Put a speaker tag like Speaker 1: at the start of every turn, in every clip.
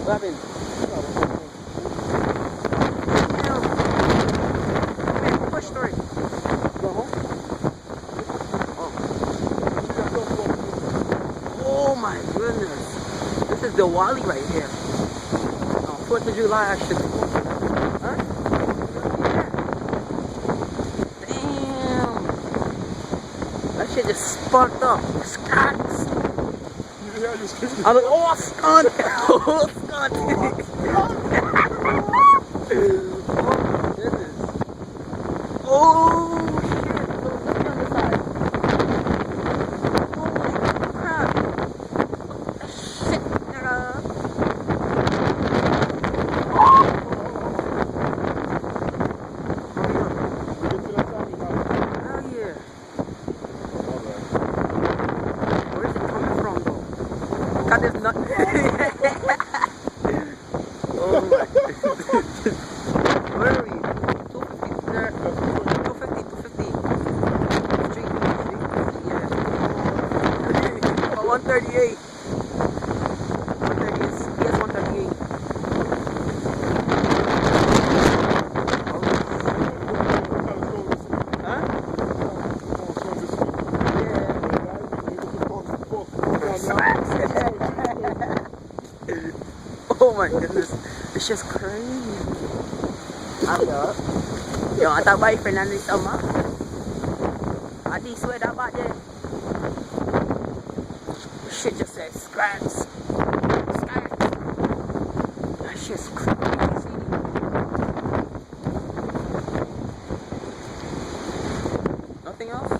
Speaker 1: What happened? Damn. Man, push story.
Speaker 2: Go home.
Speaker 1: Oh my goodness. This is the Wally right here. 4th of July actually. Huh? Damn. That shit just sparked up. Scots. I'm like, oh, stunt. Oh, stunt. Oh my goodness. Oh shit. Look on the side. Holy crap. Shit, nigga. Hell yeah. Where is it coming from though? God, there's nothing. Oh my. Where are we? 250. 250. Street. Yeah. 138. 138. Yes, 138. Huh? Oh my goodness. It's just crazy. Yo, I thought about Fernando summer. I did swear that about there. Shit just said scratch. Scratch. That shit's crazy. Nothing else?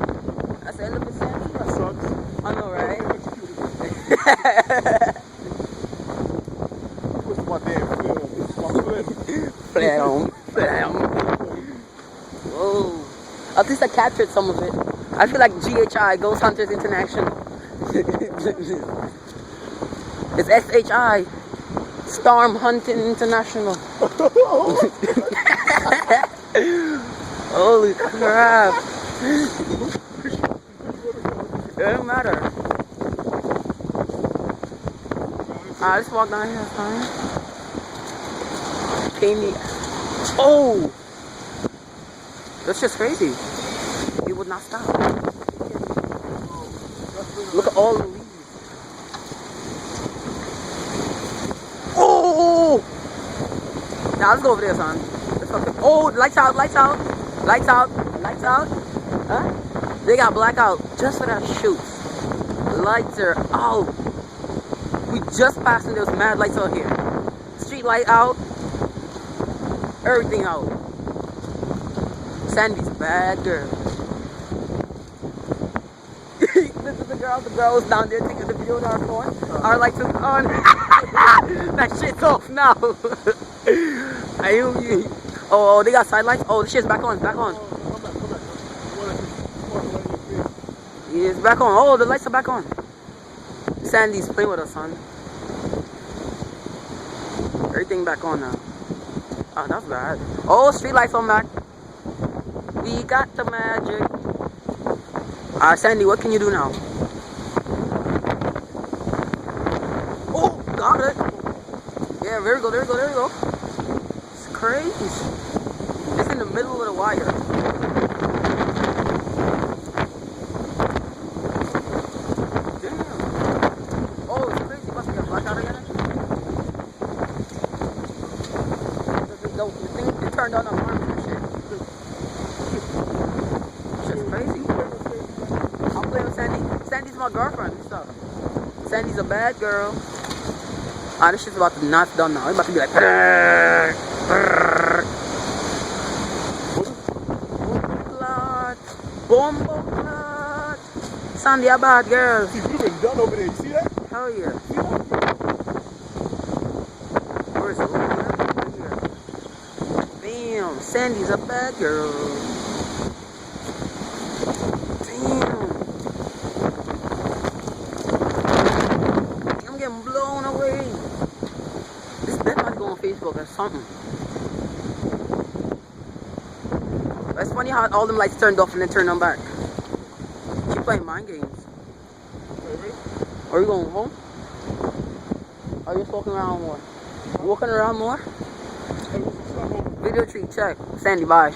Speaker 1: That's the end of the Sandy?
Speaker 2: That sucks.
Speaker 1: I know, right?
Speaker 2: What's my damn film? It's my
Speaker 1: Flam. Oh. At least I captured some of it. I feel like GHI, Ghost Hunters International. It's SHI, Storm Hunting International. Holy crap. It don't matter. Alright, let's walk down here, fine. Candy. Oh! That's just crazy. He would not stop. Look at all the leaves. Oh! Now let's go over there, son. Let's fucking, oh, lights out, lights out. Lights out, lights out. Huh? They got blackout just for that shoot. Lights are out. We just passed and there's mad lights out here. Street light out. Everything out. Sandy's bad girl. This is the girl was down there taking the video on our phone. Our lights is on. That shit's off now. I hear you. Oh, they got side lights. Oh, the shit's back on, back on. It's back on. Oh, the lights are back on. Sandy's playing with us, son. Everything back on now. Oh, that's bad. Oh, street lights on back. We got the magic. Alright, Sandy, what can you do now? Oh, got it. Yeah, there we go, there we go, there we go. It's crazy. It's in the middle of the wire. Turned on alarm and shit. Shit's crazy. I'm playing with Sandy. Sandy's my girlfriend and stuff. Sandy's a bad girl. Ah, this shit's about to not done now. It's about to be like brrr, brrr. Clot. Bombo clot. Sandy a bad girl.
Speaker 2: You've been done over there, you see that?
Speaker 1: Hell yeah. Where is it? Damn, Sandy's a bad girl. Damn. I'm getting blown away. This bet might go on Facebook or something. It's funny how all them lights turned off and then turned on back. She playing mind games. Are you going home? Or are you just walking around more? Walking around more.
Speaker 2: Hey, what's up, homie?
Speaker 1: Video tree check. Sandy, bye.